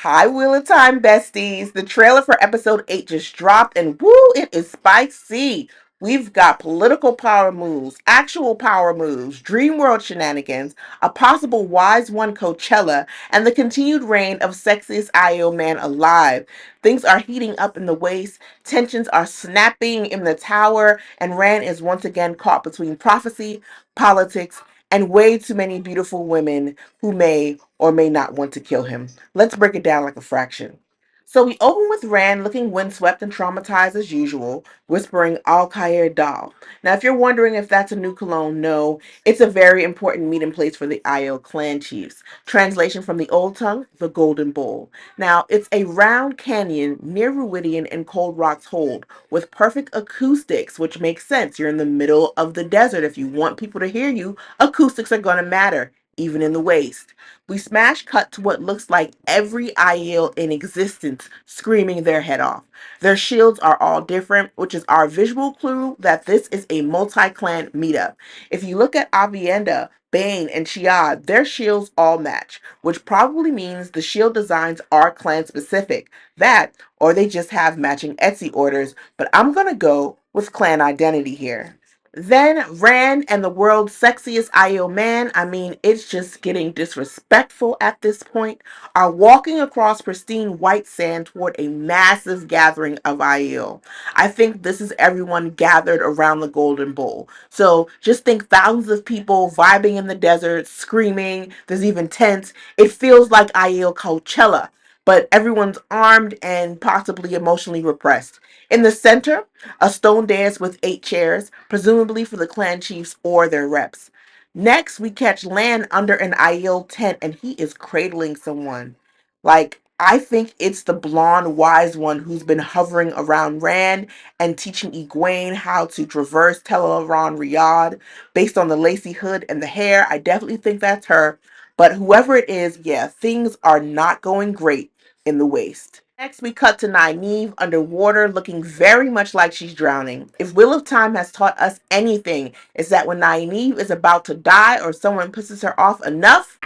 Hi, Wheel of Time besties. The trailer for episode 8 just dropped, and woo, it is spicy. We've got political power moves, actual power moves, dream world shenanigans, a possible Wise One Coachella, and the continued reign of sexiest IO man alive. Things are heating up in the waist, tensions are snapping in the tower, and Rand is once again caught between prophecy, politics, and way too many beautiful women who may or may not want to kill him. Let's break it down like a fraction. So we open with Rand looking windswept and traumatized as usual, whispering Alcair Dal. Now, if you're wondering if that's a new cologne, no, it's a very important meeting place for the Aiel clan chiefs. Translation from the Old Tongue, the Golden Bowl. Now, it's a round canyon near Ruidian and Cold Rock's Hold, with perfect acoustics, which makes sense. You're in the middle of the desert. If you want people to hear you, acoustics are going to matter, even in the waste. We smash cut to what looks like every Aiel in existence screaming their head off. Their shields are all different, which is our visual clue that this is a multi-clan meetup. If you look at Avienda, Bane, and Chiad, their shields all match, which probably means the shield designs are clan specific. That, or they just have matching Etsy orders, but I'm gonna go with clan identity here. Then Rand and the world's sexiest IO man, I mean, it's just getting disrespectful at this point, are walking across pristine white sand toward a massive gathering of IO. I think this is everyone gathered around the Golden Bowl. So just think thousands of people vibing in the desert, screaming, there's even tents. It feels like IO Coachella, but everyone's armed and possibly emotionally repressed. In the center, a stone dais with 8 chairs, presumably for the clan chiefs or their reps. Next, we catch Lan under an Aiel tent, and he is cradling someone. I think it's the blonde wise one who's been hovering around Rand and teaching Egwene how to traverse tel'aran'rhiod. Based on the lacy hood and the hair, I definitely think that's her. But whoever it is, yeah, things are not going great in the waste. Next, we cut to Nynaeve underwater, looking very much like she's drowning. If Wheel of Time has taught us anything, it's that when Nynaeve is about to die or someone pisses her off enough,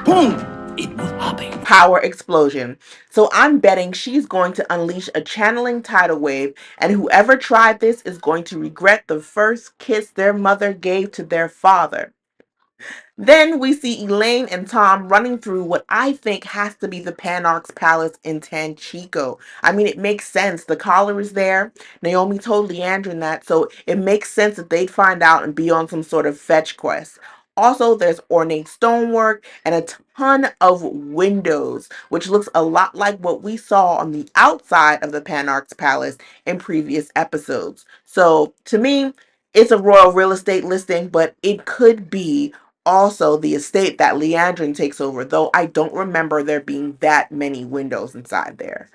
boom, it will happen. Power explosion. So I'm betting she's going to unleash a channeling tidal wave, and whoever tried this is going to regret the first kiss their mother gave to their father. Then we see Elaine and Tom running through what I think has to be the Panarch's palace in Tanchico. I mean, it makes sense. The collar is there. Naomi told Leandrin that, so it makes sense that they'd find out and be on some sort of fetch quest. Also, there's ornate stonework and a ton of windows, which looks a lot like what we saw on the outside of the Panarch's palace in previous episodes. So, to me, it's a royal real estate listing, but it could be also the estate that Leandrin takes over, though I don't remember there being that many windows inside there.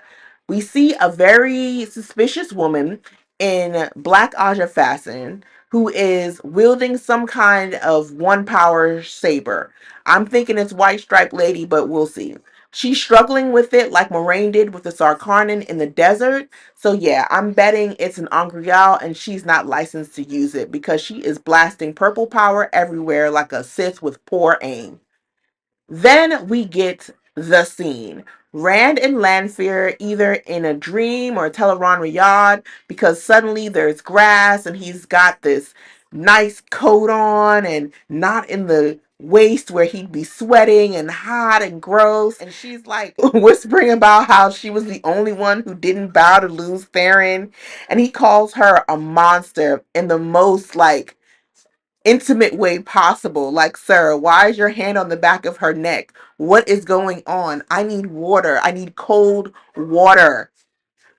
We see a very suspicious woman in Black Ajah fashion who is wielding some kind of one power saber. I'm thinking it's White Stripe Lady, but we'll see. She's struggling with it like Moiraine did with the Sarkarnan in the desert. So yeah, I'm betting it's an angreal and she's not licensed to use it because she is blasting purple power everywhere like a Sith with poor aim. Then we get the scene. Rand and Lanfear either in a dream or tel'aran'rhiod because suddenly there's grass and he's got this nice coat on and not in the waist where he'd be sweating and hot and gross. And she's like whispering about how she was the only one who didn't bow to lose Theron. And he calls her a monster in the most intimate way possible. Like, sir, why is your hand on the back of her neck? What is going on? I need water. I need cold water.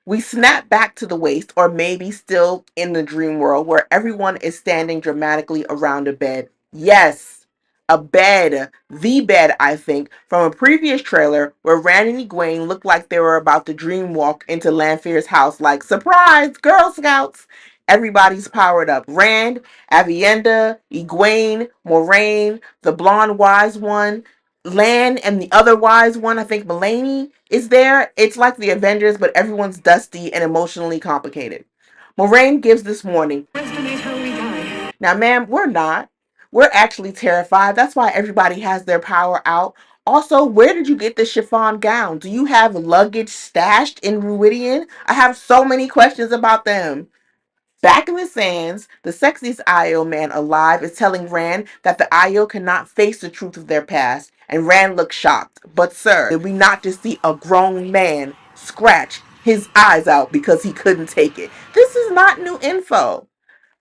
We snap back to the waist, or maybe still in the dream world, where everyone is standing dramatically around a bed. Yes, a bed. The bed, I think, from a previous trailer where Rand and Egwene looked like they were about to dream walk into Lanfear's house like, surprise, Girl Scouts! Everybody's powered up. Rand, Avienda, Egwene, Moiraine, the blonde wise one, Lan and the other wise one, I think Mulaney, is there. It's like the Avengers, but everyone's dusty and emotionally complicated. Moiraine gives this warning. Now, ma'am, we're not. We're actually terrified. That's why everybody has their power out. Also, where did you get the chiffon gown? Do you have luggage stashed in Ruidian? I have so many questions about them. Back in the sands, the sexiest Aiel man alive is telling Rand that the Aiel cannot face the truth of their past, and Rand looks shocked. But sir, did we not just see a grown man scratch his eyes out because he couldn't take it? This is not new info.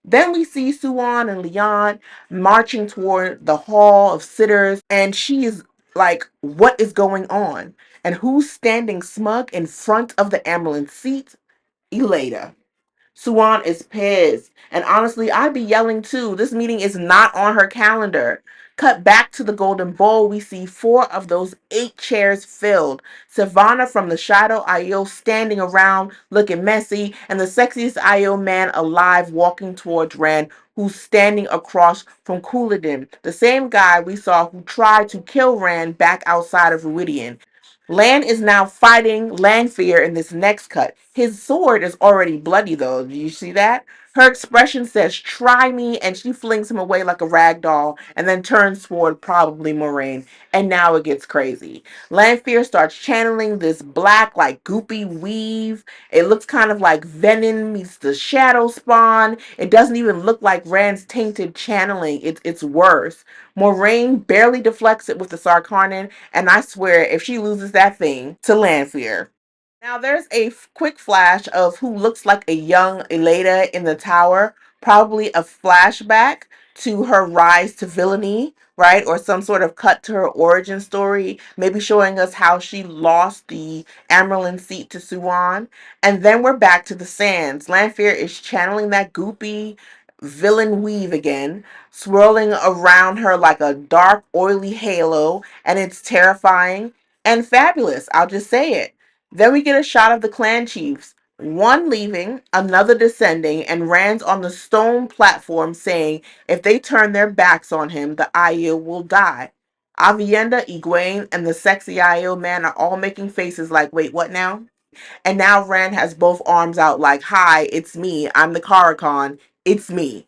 Then we see Suan and Leon marching toward the Hall of Sitters, and she is like, what is going on? And who's standing smug in front of the ambulance seat? Elada. Suan is pissed. And honestly, I'd be yelling too. This meeting is not on her calendar. Cut back to the Golden Bowl, we see 4 of those 8 chairs filled. Savannah from the Shadow Aiel standing around looking messy, and the sexiest Aiel man alive walking towards Rand, who's standing across from Couladin, the same guy we saw who tried to kill Rand back outside of Ruidian. Lan is now fighting Lanfear in this next cut. His sword is already bloody though. Do you see that? Her expression says, try me, and she flings him away like a rag doll and then turns toward probably Moiraine. And now it gets crazy. Lanfear starts channeling this black, like goopy weave. It looks kind of like Venom meets the Shadow Spawn. It doesn't even look like Rand's tainted channeling. It's worse. Moiraine barely deflects it with the Sarkarnan, and I swear if she loses that thing to Lanfear. Now there's a quick flash of who looks like a young Elada in the tower, probably a flashback to her rise to villainy, right? Or some sort of cut to her origin story, maybe showing us how she lost the Amerlin seat to Suan. And then we're back to the sands. Lanfear is channeling that goopy villain weave again, swirling around her like a dark, oily halo, and it's terrifying and fabulous. I'll just say it. Then we get a shot of the clan chiefs, one leaving, another descending, and Rand's on the stone platform saying if they turn their backs on him, the Aiel will die. Avienda, Egwene, and the sexy Aiel man are all making faces like, wait, what now? And now Rand has both arms out like, hi, it's me. I'm the Karakhan. It's me.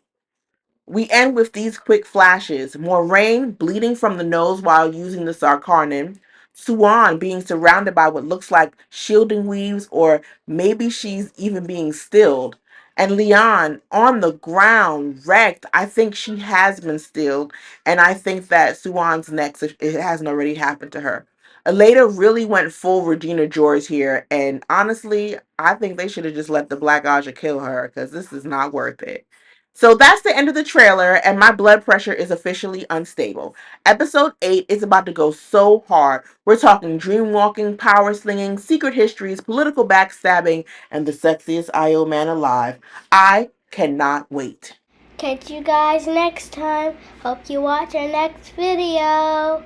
We end with these quick flashes. Moiraine bleeding from the nose while using the Sarkarnan. Suan being surrounded by what looks like shielding weaves, or maybe she's even being stilled. And Leon on the ground, wrecked. I think she has been stilled. And I think that Suan's next, if it hasn't already happened to her. Elada really went full Regina George here. And honestly, I think they should have just let the Black Ajah kill her, because this is not worth it. So that's the end of the trailer, and my blood pressure is officially unstable. Episode 8 is about to go so hard. We're talking dream walking, power slinging, secret histories, political backstabbing, and the sexiest IO man alive. I cannot wait. Catch you guys next time. Hope you watch our next video.